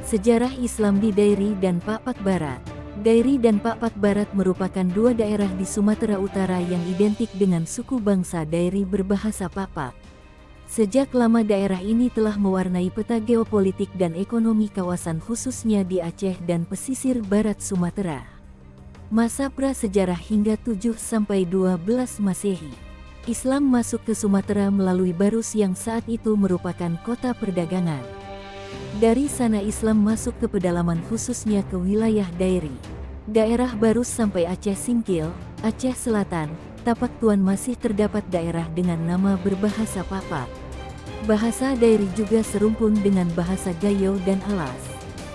Sejarah Islam di Dairi dan Pakpak Barat. Dairi dan Pakpak Barat merupakan dua daerah di Sumatera Utara yang identik dengan suku bangsa Dairi berbahasa Pakpak. Sejak lama daerah ini telah mewarnai peta geopolitik dan ekonomi kawasan khususnya di Aceh dan pesisir barat Sumatera. Masa prasejarah hingga 7–12 Masehi. Islam masuk ke Sumatera melalui Barus yang saat itu merupakan kota perdagangan. Dari sana Islam masuk ke pedalaman khususnya ke wilayah Dairi. Daerah Barus sampai Aceh Singkil, Aceh Selatan, Tapak Tuan masih terdapat daerah dengan nama berbahasa Pakpak. Bahasa Dairi juga serumpun dengan bahasa Gayo dan Alas.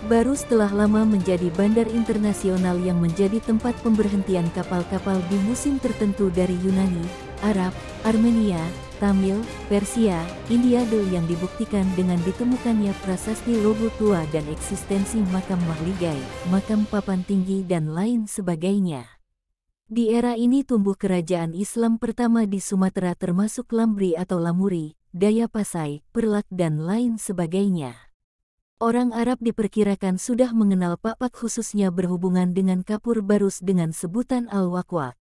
Barus telah lama menjadi bandar internasional yang menjadi tempat pemberhentian kapal-kapal di musim tertentu dari Yunani, Arab, Armenia, Tamil, Persia, India yang dibuktikan dengan ditemukannya prasasti Logo Tua dan eksistensi makam Mahligai, makam papan tinggi dan lain sebagainya. Di era ini tumbuh kerajaan Islam pertama di Sumatera termasuk Lambri atau Lamuri, Dayapasai, Perlak dan lain sebagainya. Orang Arab diperkirakan sudah mengenal Pakpak khususnya berhubungan dengan Kapur Barus dengan sebutan Al-Wakwak.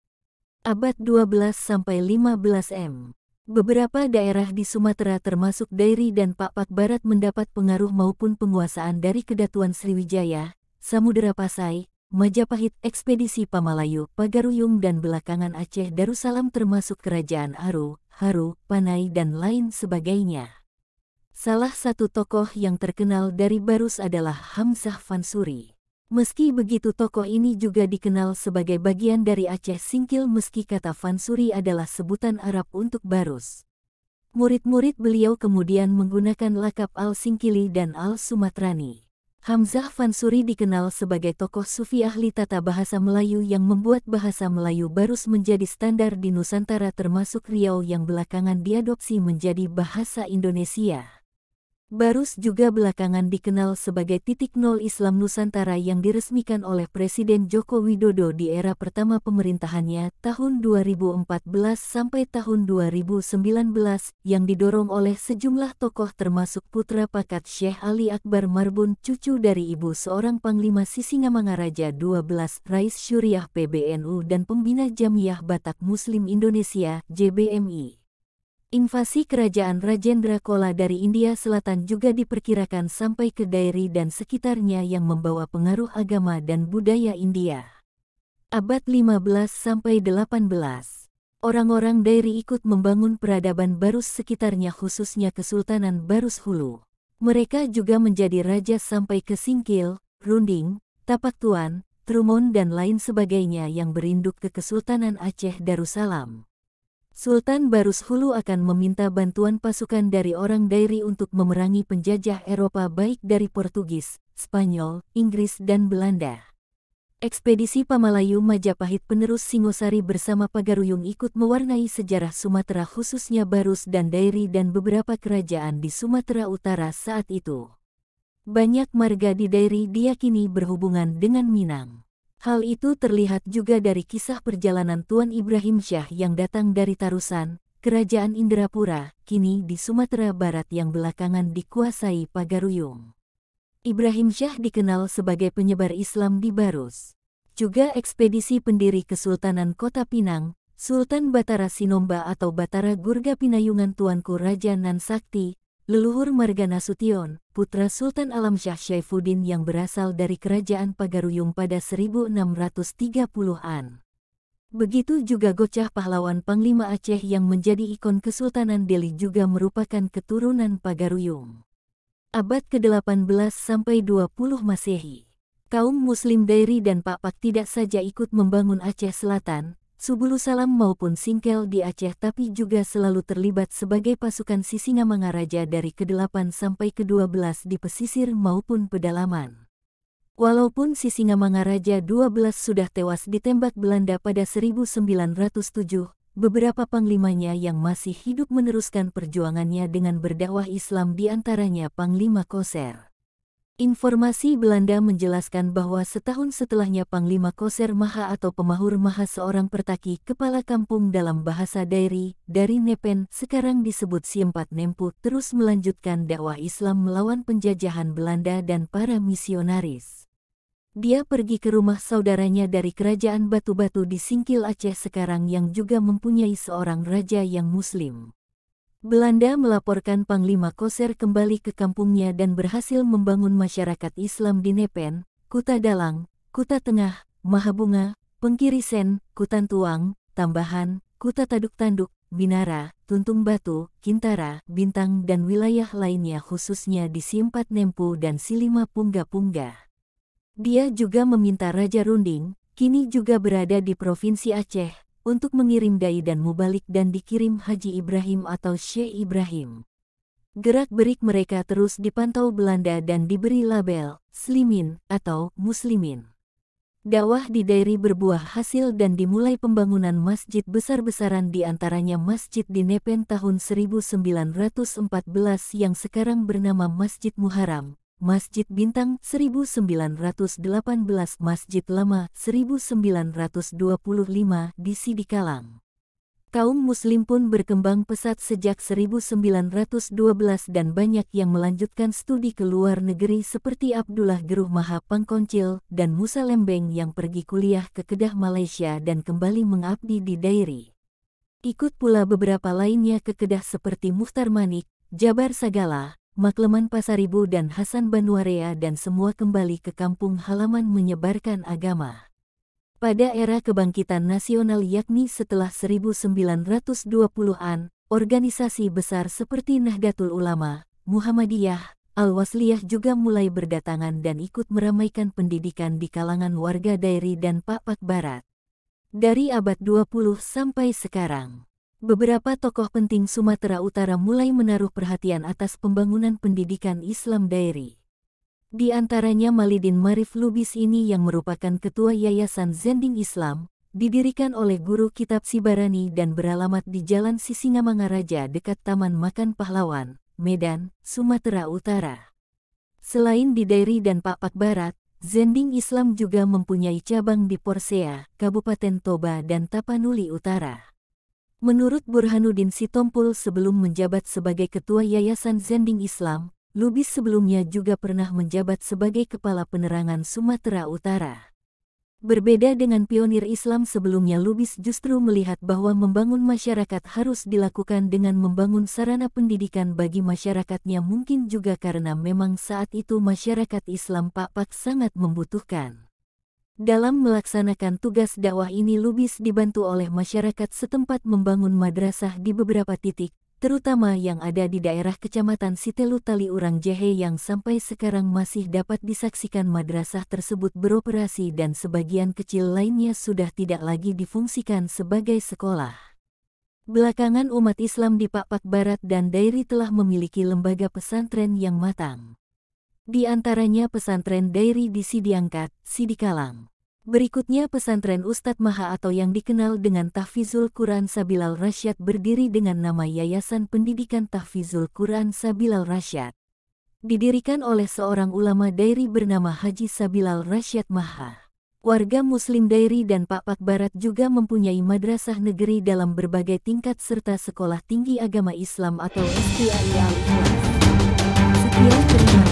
Abad 12–15 M. Beberapa daerah di Sumatera termasuk Dairi dan Pakpak Barat mendapat pengaruh maupun penguasaan dari Kedatuan Sriwijaya, Samudera Pasai, Majapahit, Ekspedisi Pamalayu, Pagaruyung dan belakangan Aceh Darussalam termasuk Kerajaan Aru, Haru, Panai dan lain sebagainya. Salah satu tokoh yang terkenal dari Barus adalah Hamzah Fansuri. Meski begitu tokoh ini juga dikenal sebagai bagian dari Aceh Singkil meski kata Fansuri adalah sebutan Arab untuk Barus. Murid-murid beliau kemudian menggunakan lakap Al-Singkili dan Al-Sumatrani. Hamzah Fansuri dikenal sebagai tokoh sufi ahli tata bahasa Melayu yang membuat bahasa Melayu Barus menjadi standar di Nusantara termasuk Riau yang belakangan diadopsi menjadi bahasa Indonesia. Barus juga belakangan dikenal sebagai titik nol Islam Nusantara yang diresmikan oleh Presiden Joko Widodo di era pertama pemerintahannya tahun 2014 sampai tahun 2019 yang didorong oleh sejumlah tokoh termasuk putra Pakat Syekh Ali Akbar Marbun cucu dari ibu seorang Panglima Sisingamangaraja 12 Rais Syuriah PBNU dan pembina Jamiyah Batak Muslim Indonesia JBMI. Invasi kerajaan Rajendra Chola dari India Selatan juga diperkirakan sampai ke Dairi dan sekitarnya yang membawa pengaruh agama dan budaya India. Abad 15–18. Orang-orang Dairi ikut membangun peradaban Barus sekitarnya khususnya Kesultanan Barus Hulu. Mereka juga menjadi raja sampai ke Singkil, Runding, Tapak Tuan, Trumon dan lain sebagainya yang berinduk ke Kesultanan Aceh Darussalam. Sultan Barus Hulu akan meminta bantuan pasukan dari orang Dairi untuk memerangi penjajah Eropa baik dari Portugis, Spanyol, Inggris dan Belanda. Ekspedisi Pamalayu Majapahit penerus Singosari bersama Pagaruyung ikut mewarnai sejarah Sumatera khususnya Barus dan Dairi dan beberapa kerajaan di Sumatera Utara saat itu. Banyak marga di Dairi diyakini berhubungan dengan Minang. Hal itu terlihat juga dari kisah perjalanan Tuan Ibrahim Syah yang datang dari Tarusan, Kerajaan Indrapura, kini di Sumatera Barat yang belakangan dikuasai Pagaruyung. Ibrahim Syah dikenal sebagai penyebar Islam di Barus. Juga ekspedisi pendiri Kesultanan Kota Pinang, Sultan Batara Sinomba atau Batara Gurga Pinayungan Tuanku Raja Nan Sakti, leluhur Marga Nasution, putra Sultan Alamsyah Syaifuddin yang berasal dari Kerajaan Pagaruyung pada 1630-an. Begitu juga Gocah pahlawan Panglima Aceh yang menjadi ikon Kesultanan Deli juga merupakan keturunan Pagaruyung. Abad ke-18 sampai 20 Masehi. Kaum Muslim Dairi dan Pakpak tidak saja ikut membangun Aceh Selatan, Subulusalam maupun Singkel di Aceh tapi juga selalu terlibat sebagai pasukan Sisingamangaraja dari ke-8 sampai ke-12 di pesisir maupun pedalaman. Walaupun Sisingamangaraja 12 sudah tewas ditembak Belanda pada 1907, beberapa panglimanya yang masih hidup meneruskan perjuangannya dengan berdakwah Islam di antaranya Panglima Koser. Informasi Belanda menjelaskan bahwa setahun setelahnya Panglima Koser Maha atau Pemahur Maha seorang pertaki kepala kampung dalam bahasa Dairi, dari Nepen sekarang disebut Siempat Nempu terus melanjutkan dakwah Islam melawan penjajahan Belanda dan para misionaris. Dia pergi ke rumah saudaranya dari kerajaan Batu-Batu di Singkil Aceh sekarang yang juga mempunyai seorang raja yang muslim. Belanda melaporkan Panglima Koser kembali ke kampungnya dan berhasil membangun masyarakat Islam di Nepen, Kuta Dalang, Kuta Tengah, Mahabunga, Pengkirisen, Kutantuang, Tambahan, Kuta Taduk Tanduk, Binara, Tuntung Batu, Kintara, Bintang dan wilayah lainnya khususnya di Siempat Nempu dan Silima Pungga-Pungga. Dia juga meminta Raja Runding, kini juga berada di Provinsi Aceh, untuk mengirim dai dan mubalik dan dikirim Haji Ibrahim atau Syekh Ibrahim. Gerak-gerik mereka terus dipantau Belanda dan diberi label Slimin atau Muslimin. Dakwah di Dairi berbuah hasil dan dimulai pembangunan masjid besar-besaran di antaranya masjid di Nepen tahun 1914 yang sekarang bernama Masjid Muharram, Masjid Bintang 1918, Masjid Lama 1925 di Sidikalang. Kaum muslim pun berkembang pesat sejak 1912 dan banyak yang melanjutkan studi ke luar negeri seperti Abdullah Geruh Maha Pangkoncil dan Musa Lembeng yang pergi kuliah ke Kedah Malaysia dan kembali mengabdi di Dairi. Ikut pula beberapa lainnya ke Kedah seperti Mukhtar Manik, Jabar Sagala, Makleman Pasaribu dan Hasan Banwarea dan semua kembali ke kampung halaman menyebarkan agama. Pada era kebangkitan nasional yakni setelah 1920-an, organisasi besar seperti Nahdlatul Ulama, Muhammadiyah, Al-Wasliyah juga mulai berdatangan dan ikut meramaikan pendidikan di kalangan warga Dairi dan Pak Barat. Dari abad 20 sampai sekarang, beberapa tokoh penting Sumatera Utara mulai menaruh perhatian atas pembangunan pendidikan Islam Dairi. Di antaranya Malidin Marif Lubis ini yang merupakan ketua Yayasan Zending Islam, didirikan oleh guru kitab Sibarani dan beralamat di Jalan Sisingamangaraja dekat Taman Makan Pahlawan, Medan, Sumatera Utara. Selain di Dairi dan Pak Barat, Zending Islam juga mempunyai cabang di Porsea, Kabupaten Toba dan Tapanuli Utara. Menurut Burhanuddin Sitompul sebelum menjabat sebagai ketua Yayasan Zending Islam, Lubis sebelumnya juga pernah menjabat sebagai Kepala Penerangan Sumatera Utara. Berbeda dengan pionir Islam sebelumnya, Lubis justru melihat bahwa membangun masyarakat harus dilakukan dengan membangun sarana pendidikan bagi masyarakatnya, mungkin juga karena memang saat itu masyarakat Islam Pak sangat membutuhkan. Dalam melaksanakan tugas dakwah ini Lubis dibantu oleh masyarakat setempat membangun madrasah di beberapa titik, terutama yang ada di daerah Kecamatan Sitelu Tali Urang Jehe yang sampai sekarang masih dapat disaksikan madrasah tersebut beroperasi dan sebagian kecil lainnya sudah tidak lagi difungsikan sebagai sekolah. Belakangan umat Islam di Pak Barat dan Dairi telah memiliki lembaga pesantren yang matang. Di antaranya pesantren Dairi di Sidiangkat, Sidikalang. Berikutnya pesantren Ustadz Maha atau yang dikenal dengan Tahfizul Quran Sabilal Rasyad berdiri dengan nama Yayasan Pendidikan Tahfizul Quran Sabilal Rasyad. Didirikan oleh seorang ulama Dairi bernama Haji Sabilal Rasyad Maha. Warga Muslim Dairi dan Pak Barat juga mempunyai madrasah negeri dalam berbagai tingkat serta sekolah tinggi agama Islam atau STIA Al-Ikhlas. Sekian, terima kasih.